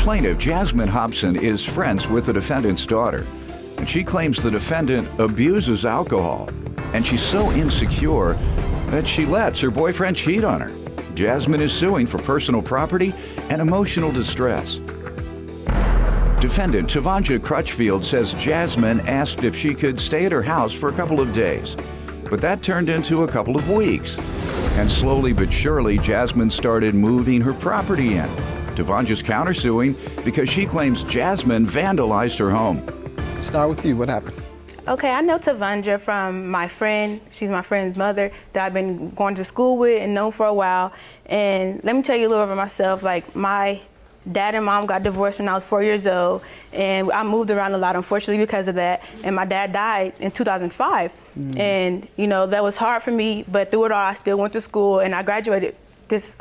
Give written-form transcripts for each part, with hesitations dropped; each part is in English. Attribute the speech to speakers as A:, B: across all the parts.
A: plaintiff, Jasmine Hobson, is friends with the defendant's daughter, and she claims the defendant abuses alcohol, and she's so insecure that she lets her boyfriend cheat on her. Jasmine is suing for personal property and emotional distress. Defendant Tavanja Crutchfield says Jasmine asked if she could stay at her house for a couple of days, but that turned into a couple of weeks. And slowly but surely, Jasmine started moving her property in. Tavanja's countersuing because she claims Jasmine vandalized her home.
B: Start with you. What happened?
C: Okay, I know Tavanja from my friend. She's my friend's mother that I've been going to school with and known for a while. And let me tell you a little about myself. Like, my dad and mom got divorced when I was 4 years old, and I moved around a lot, unfortunately, because of that. And my dad died in 2005. And, you know, that was hard for me, but through it all, I still went to school, and I graduated this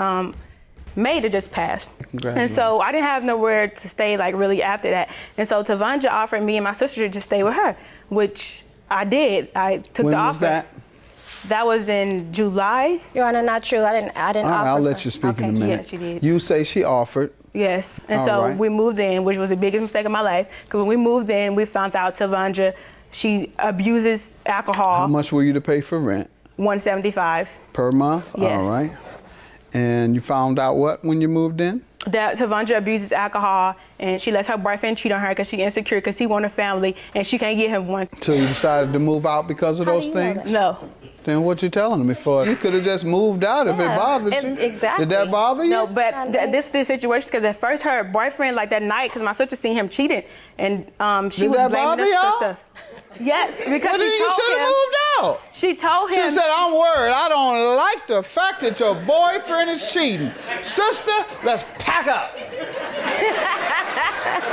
C: May that just passed. And so I didn't have nowhere to stay, like, really after that. And so Tavanja offered me and my sister to just stay with her, which I did. I took the offer.
B: When was that?
C: That was in July.
D: Your Honor, not true. I didn't offer.
B: I'll let you speak in a minute.
C: Yes, you did.
B: You say she offered.
C: Yes, and so we moved in, which was the biggest mistake of my life. Because when we moved in, we found out Tavanja, she abuses alcohol.
B: How much were you to pay for rent?
C: $175
B: per month.
C: Yes.
B: All right. And you found out what when you moved in?
C: That Tavanja abuses alcohol, and she lets her boyfriend cheat on her because she's insecure because he wants a family and she can't get him one.
B: So you decided to move out because of those things?
C: No.
B: Then what you telling me for? You could have just moved out if it bothered you.
D: Exactly.
B: Did that bother you?
C: No, but this is the situation because at first her boyfriend, like that night, because my sister seen him cheating, and she was blaming us for stuff. Yes, because
B: well,
C: she told
B: should have
C: him.
B: moved out.
C: She told him.
B: She said, I'm worried. I don't like the fact that your boyfriend is cheating. Sister, let's pack up.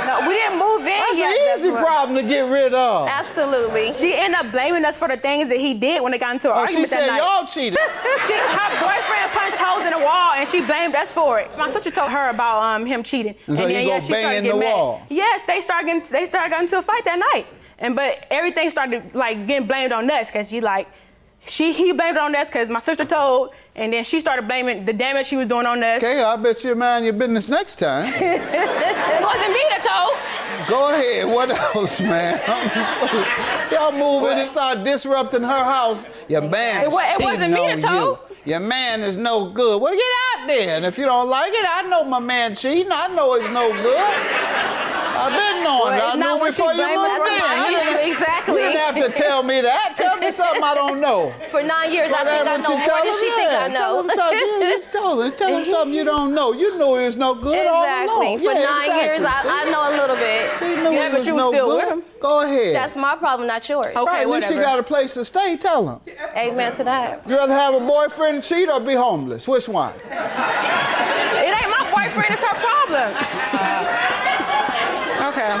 C: No, we didn't move in yet.
B: That's an easy problem to get rid of.
D: Absolutely.
C: She ended up blaming us for the things that he did when they got into an argument that night.
B: She said y'all cheated.
C: Her boyfriend punched holes in the wall, and she blamed us for it. My sister told her about him cheating.
B: And so
C: then,
B: you go bang in the wall.
C: Yes, they started getting into a fight that night. But everything started like getting blamed on us because he blamed it on us because my sister told, and then she started blaming the damage she was doing on us.
B: Okay, I bet you mind your business next time.
C: It wasn't me that told.
B: Go ahead. What else, man? Y'all move in and start disrupting her house. Your man
C: it wasn't me that told.
B: Your man is no good. Well, get out there. And if you don't like it, I know my man cheating. I know he's no good. I've been knowing it. I knew before you moved in.
D: Exactly.
B: You didn't have to tell me that. Tell me something I don't know.
D: For 9 years, I think I know more than she think I know.
B: Tell him something you don't know. You knew he was no good all along.
D: Exactly. For 9 years, I know a little bit.
B: She knew he was no good. Go ahead.
D: That's my problem, not yours.
C: Okay,
B: right, at least she got a place to stay. Tell him.
D: Amen to that.
B: You rather have a boyfriend cheat or be homeless? Which one?
C: It ain't my boyfriend. It's her problem. Okay.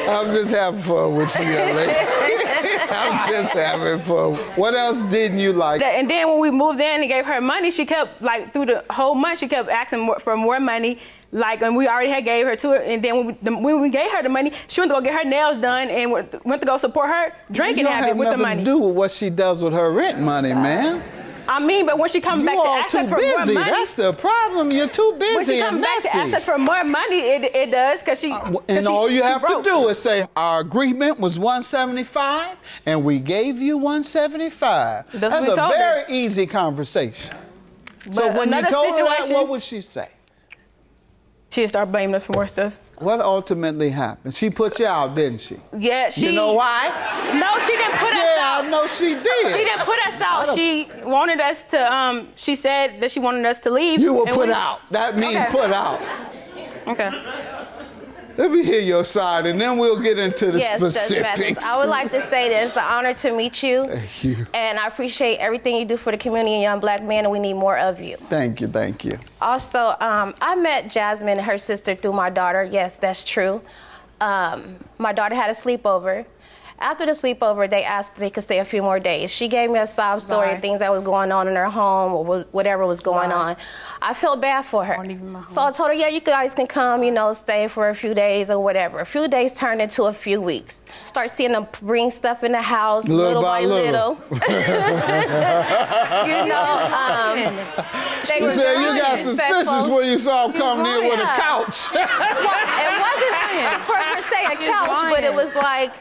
B: I'm just having fun with you, young lady. I'm just having fun. What else didn't you like?
C: And then when we moved in and gave her money, she kept, like, through the whole month, she kept asking for more money. Like, and we already had gave her to her. And then when we gave her the money, she went to go get her nails done and went to go support her drinking habit with the money.
B: You don't have nothing to do with what she does with her rent money, man.
C: I mean, but when she comes back to ask us for more money.
B: That's the problem. You're too busy
C: when she
B: and
C: comes
B: messy.
C: back to ask us for more money, it does, because she.
B: And all you have to do is say, our agreement was $175, and we gave you $175. That's a very easy conversation. So when you told her that, what would she say?
C: She'd start blaming us for more stuff.
B: What ultimately happened? She put you out, didn't she?
C: Yeah, she.
B: You know why?
C: No, she didn't put us out.
B: Yeah, I know she did.
C: She didn't put us out. She wanted us to, she said that she wanted us to leave.
B: You were put out. That means put out.
C: Okay.
B: Let me hear your side, and then we'll get into the specifics.
D: Judge Mathis, I would like to say that it's an honor to meet you.
B: Thank you.
D: And I appreciate everything you do for the community and young black men, and we need more of you.
B: Thank you, thank you.
D: Also, I met Jasmine and her sister through my daughter. Yes, that's true. My daughter had a sleepover. After the sleepover, they asked if they could stay a few more days. She gave me a sob story of things that was going on in her home or whatever was going on. I felt bad for her. So I told her, yeah, you guys can come, stay for a few days or whatever. A few days turned into a few weeks. Start seeing them bring stuff in the house little by little.
B: You said you got suspicious when you saw them coming in with a couch.
D: a couch, but it was like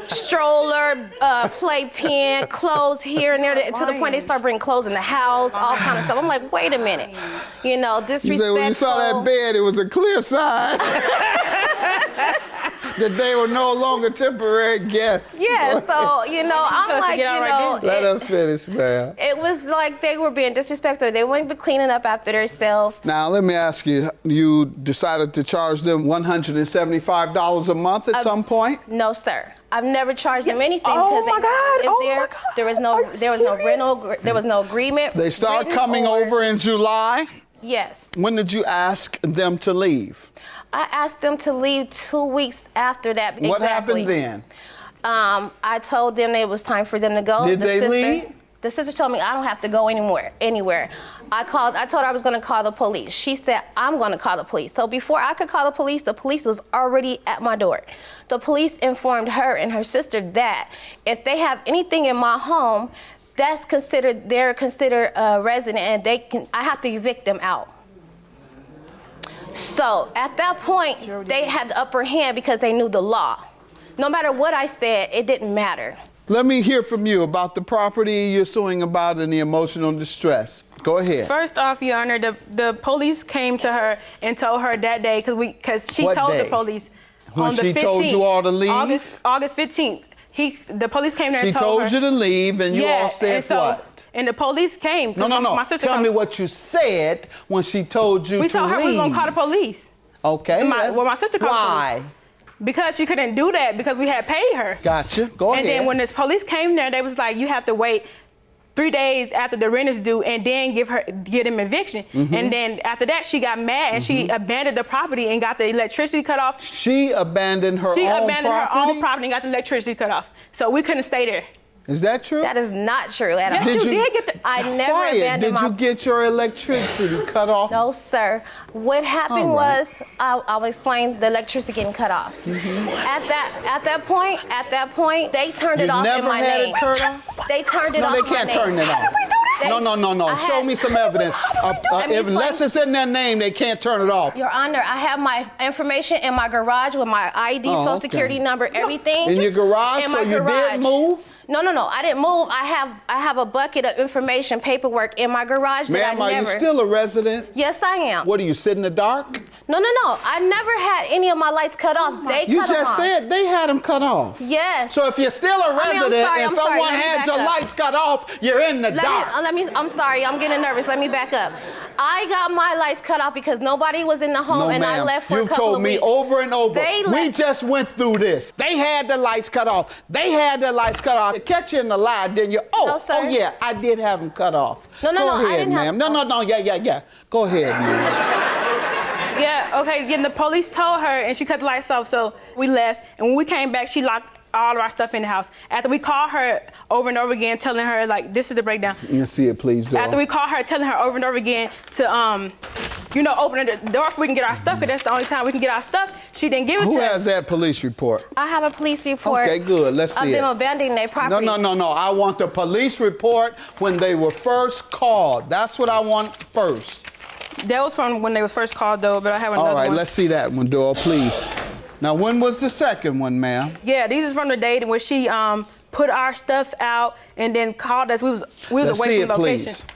D: stroller, playpen, clothes here and there, to the point they start bringing clothes in the house, all kind of stuff. I'm like, wait a minute, you know, disrespectful.
B: You said when you saw that bed, it was a clear sign that they were no longer temporary guests.
D: Yeah, so, you know, I'm like, you know.
B: Let her finish, man.
D: It was like they were being disrespectful. They weren't even cleaning up after themselves.
B: Now, let me ask you, you decided to charge them $175 a month at some point?
D: No, sir. I've never charged them anything because they lived there. There was no rental, there was no agreement.
B: They start coming over in July?
D: Yes.
B: When did you ask them to leave?
D: I asked them to leave 2 weeks after that.
B: What happened then?
D: I told them it was time for them to go.
B: Did they leave?
D: The sister told me I don't have to go anywhere. I told her I was going to call the police. She said, I'm going to call the police. So before I could call the police was already at my door. The police informed her and her sister that if they have anything in my home, they're considered a resident, and I have to evict them out. So at that point, they had the upper hand because they knew the law. No matter what I said, it didn't matter.
B: Let me hear from you about the property you're suing about and the emotional distress. Go ahead.
C: First off, Your Honor, the police came to her and told her that day because she told the police
B: when
C: on the 15th.
B: She told you all to leave?
C: August 15th. The police came there and told her.
B: She told you to leave, and you all said what?
C: And the police came.
B: No.
C: My sister
B: Tell me what you said when she told you to leave.
C: We told her we was going to call the police.
B: Okay.
C: My sister called
B: Why?
C: the police. Because she couldn't do that because we had paid her.
B: Gotcha. Go ahead.
C: And then when the police came there, they was like, you have to wait 3 days after the rent is due and then give them eviction. Mm-hmm. And then after that, she got mad and she abandoned the property and got the electricity cut off.
B: She abandoned her own property? She abandoned her own property
C: and got the electricity cut off. So we couldn't stay there.
B: Is that true?
D: That is not true at all.
C: Yes, you did get
D: I never abandoned
B: Did you get your electricity cut off?
D: No, sir. What happened was, I'll explain the electricity getting cut off. Mm-hmm. At that point, they turned it off in my name.
B: You never had it turned off?
D: They turned it off in my name.
B: No, they can't turn it off. No. Show me some evidence. Unless it's in their name, they can't turn it off.
D: Your Honor, I have my information in my garage with my ID, Social Security number, everything.
B: In your garage? So you did move?
D: No. I didn't move. I have a bucket of information, paperwork in my garage that I never.
B: Ma'am, are you still a resident?
D: Yes, I am.
B: What, do you sit in the dark?
D: No. I never had any of my lights cut off.
B: You just said they had them cut off.
D: Yes.
B: So if you're still a resident and someone had your lights cut off, you're in the dark.
D: I'm sorry. I'm getting nervous. Let me back up. I got my lights cut off because nobody was in the home and I left for a couple of weeks.
B: You've told me over and over. We just went through this. They had the lights cut off. They catch you in the lie, didn't you?
D: No, sir.
B: Oh yeah, I did have them cut off.
D: No,
B: Go ahead,
D: ma'am.
B: No, yeah. Go ahead, ma'am.
C: Yeah, okay, then the police told her and she cut the lights off, so we left. And when we came back, she locked all of our stuff in the house. After we called her over and over again, telling her, like, this is the breakdown.
B: You see it, please, do.
C: After we called her, telling her over and over again to, open the door so we can get our stuff, because that's the only time we can get our stuff, she didn't give it to us.
B: Who has that police report?
D: I have a police report.
B: Okay, good. Let's see it.
D: Of them abandoning their property.
B: No. I want the police report when they were first called. That's what I want first.
C: That was from when they were first called, though, but I have another one.
B: All right, let's see that one, Doyle, please. Now, when was the second one, ma'am?
C: Yeah, these is from the day when she put our stuff out and then called us. We was away from the location.
B: Please.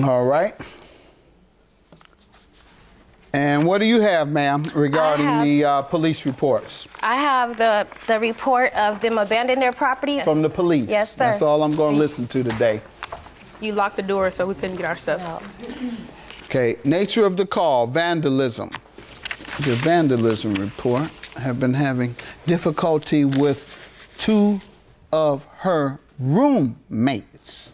B: All right. And what do you have, ma'am, regarding the police reports?
D: I have the report of them abandoning their property.
B: From the police?
D: Yes, sir.
B: That's all I'm going to listen to today.
C: You locked the door so we couldn't get our stuff.
D: No.
B: Okay, nature of the call, vandalism. The vandalism report have been having difficulty with 2 of her roommates.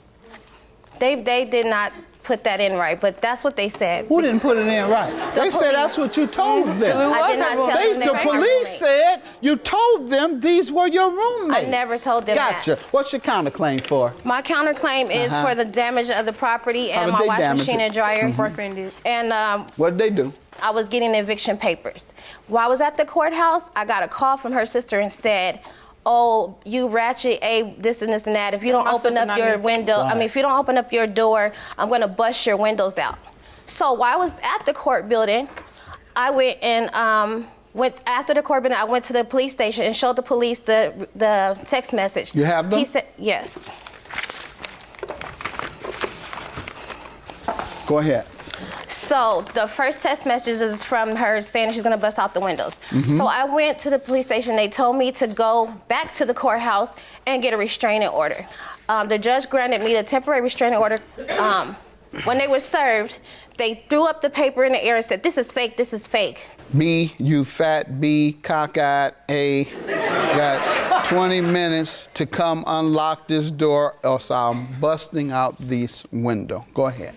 D: They did not put that in right, but that's what they said.
B: Who didn't put it in right? They said that's what you told them.
D: I did not tell them
B: The police said you told them these were your roommates.
D: I never told them that.
B: Gotcha. What's your counterclaim for?
D: My counterclaim is for the damage of the property and my washing machine and dryer.
C: Boyfriend did.
D: And
B: what did they do?
D: I was getting eviction papers. While I was at the courthouse, I got a call from her sister and said, oh, you ratchet, this and this and that. If you don't open up your window, if you don't open up your door, I'm going to bust your windows out. So while I was at the court building, I went and after the court, I went to the police station and showed the police the text message.
B: You have them?
D: He said, yes.
B: Go ahead.
D: So the first text message is from her saying she's gonna bust out the windows. So I went to the police station. They told me to go back to the courthouse and get a restraining order. The judge granted me the temporary restraining order. When they were served, they threw up the paper in the air and said, "This is fake, this is fake."
B: B, you fat B, cockeyed A, got 20 minutes to come unlock this door, else I'm busting out this window. Go ahead.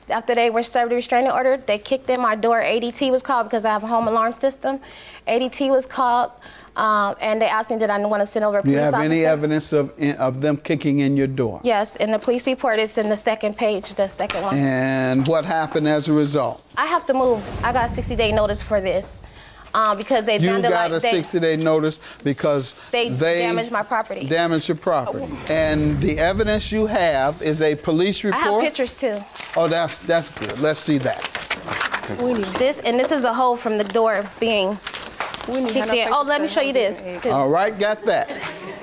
D: After they were served a restraining order, they kicked in my door. ADT was called because I have a home alarm system. ADT was called, and they asked me did I want to send over a police officer.
B: Do you have any evidence of them kicking in your door?
D: Yes, in the police report, it's in the second page, the second one.
B: And what happened as a result?
D: I have to move. I got a 60-day notice for this because they vandalized.
B: You got a 60-day notice because
D: they damaged my property.
B: Damaged your property. And the evidence you have is a police report?
D: I have pictures too.
B: Oh, that's good. Let's see that.
D: This is a hole from the door being kicked in. Oh, let me show you this too.
B: All right, got that.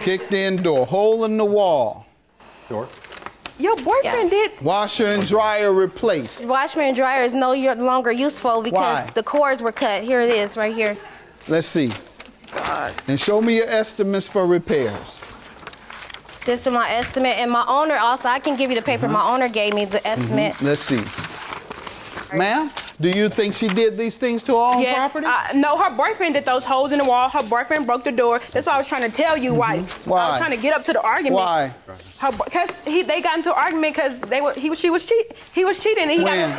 B: Kicked in door, hole in the wall.
E: Door.
C: Your boyfriend did.
B: Washer and dryer replaced.
D: Washer and dryer is no longer useful because the cords were cut. Here it is, right here.
B: Let's see.
C: God.
B: And show me your estimates for repairs.
D: This is my estimate, and my owner also. I can give you the paper. My owner gave me the estimate.
B: Let's see. Ma'am, do you think she did these things to her own property?
C: No, her boyfriend did those holes in the wall. Her boyfriend broke the door. That's why I was trying to tell you why.
B: Why?
C: I was trying to get up to the argument.
B: Why?
C: Because they got into an argument because he was cheating and he
B: when?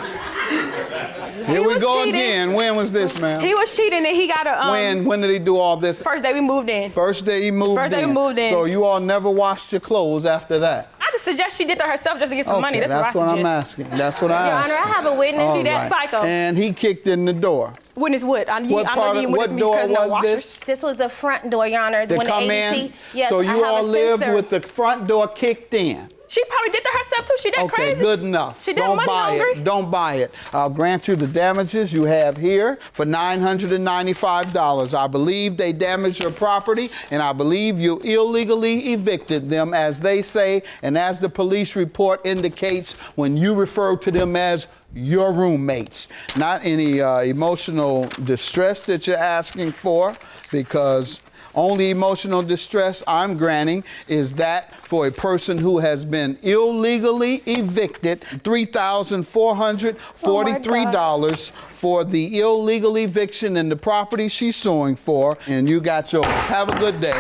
B: Here we go again. When was this, ma'am?
C: He was cheating and he got a
B: When did he do all this?
C: First day we moved in.
B: First day he moved in.
C: First day we moved in.
B: So you all never washed your clothes after that?
C: I just suggest she did that herself just to get some money. That's
B: what
C: I
B: I'm asking. That's what I asked.
D: Your Honor, I have a witness.
C: See that psycho.
B: And he kicked in the door.
C: Witness what?
B: What door was this?
D: This was the front door, Your Honor.
B: To
D: when
B: come
D: the ADT,
B: in?
D: yes,
B: so you all lived
D: sensor.
B: with the front door kicked in?
C: She probably did that herself too. She that crazy.
B: Okay, good enough.
C: She did
B: Don't
C: money
B: buy
C: hungry.
B: it. Don't buy it. I'll grant you the damages you have here for $995. I believe they damaged your property, and I believe you illegally evicted them, as they say, and as the police report indicates when you refer to them as your roommates. Not any emotional distress that you're asking for, because only emotional distress I'm granting is that for a person who has been illegally evicted, $3,443 for the illegal eviction and the property she's suing for, and you got yours. Have a good day.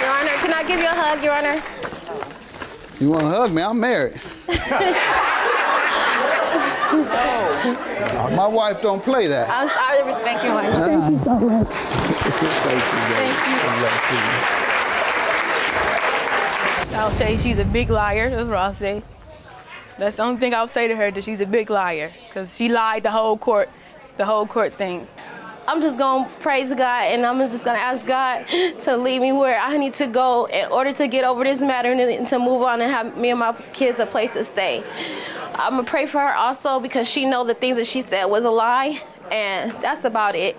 D: Your Honor, can I give you a hug, Your Honor?
B: You want to hug me? I'm married. My wife don't play that.
D: I'm sorry to respect your wife.
B: Thank you so much. Thank you.
C: I'll say she's a big liar. That's what I'll say. That's the only thing I'll say to her, that she's a big liar, because she lied the whole court thing.
D: I'm just going to praise God, and I'm just going to ask God to lead me where I need to go in order to get over this matter and to move on and have me and my kids a place to stay. I'm going to pray for her also, because she know the things that she said was a lie, and that's about it.